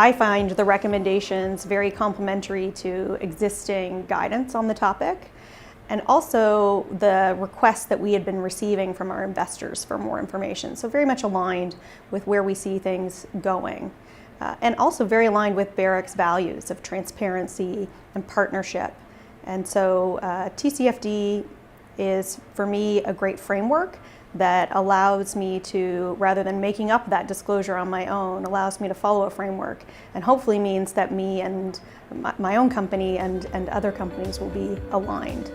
I find the recommendations very complementary to existing guidance on the topic, and also the requests that we had been receiving from our investors for more information. So very much aligned with where we see things going. And also very aligned with Barrick's values of transparency and partnership. And so TCFD is, for me, a great framework that allows me to, rather than making up that disclosure on my own, allows me to follow a framework, and hopefully means that me and my own company and other companies will be aligned.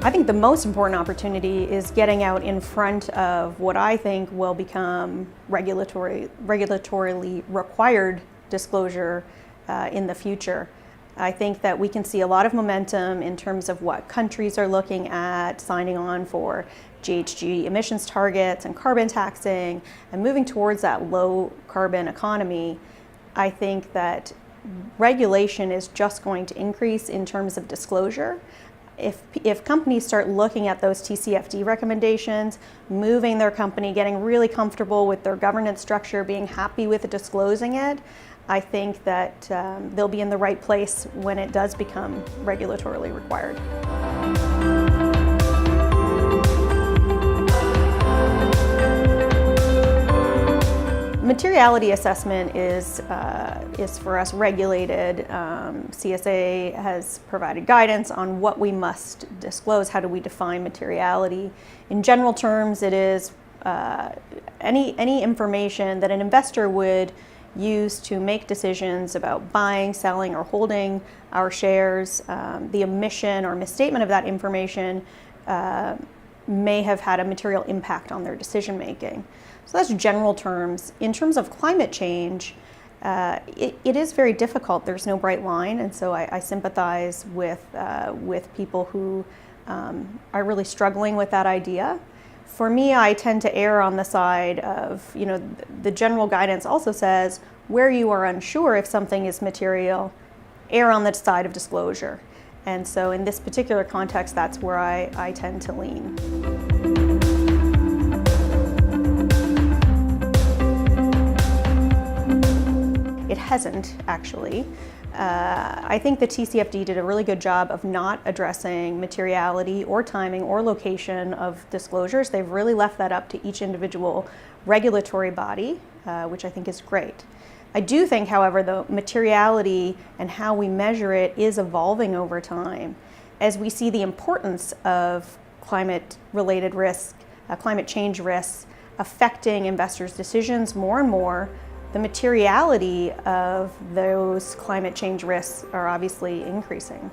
I think the most important opportunity is getting out in front of what I think will become regulatorily required disclosure in the future. I think that we can see a lot of momentum in terms of what countries are looking at signing on for GHG emissions targets and carbon taxing and moving towards that low carbon economy. I think that regulation is just going to increase in terms of disclosure. If companies start looking at those TCFD recommendations, moving their company, getting really comfortable with their governance structure, being happy with disclosing it, I think that they'll be in the right place when it does become regulatorily required. Materiality assessment is for us regulated. CSA has provided guidance on what we must disclose. How do we define materiality? In general terms, it is any information that an investor would use to make decisions about buying, selling, or holding our shares. The omission or misstatement of that information may have had a material impact on their decision making. So that's general terms. In terms of climate change, it is very difficult. There's no bright line, and so I sympathize with people who are really struggling with that idea. For me, I tend to err on the side of, the general guidance also says where you are unsure if something is material, err on the side of disclosure. And so in this particular context, that's where I tend to lean. It hasn't, actually. I think the TCFD did a really good job of not addressing materiality or timing or location of disclosures. They've really left that up to each individual regulatory body, which I think is great. I do think, however, the materiality and how we measure it is evolving over time. As we see the importance of climate-related risk, climate change risks affecting investors' decisions more and more, the materiality of those climate change risks are obviously increasing.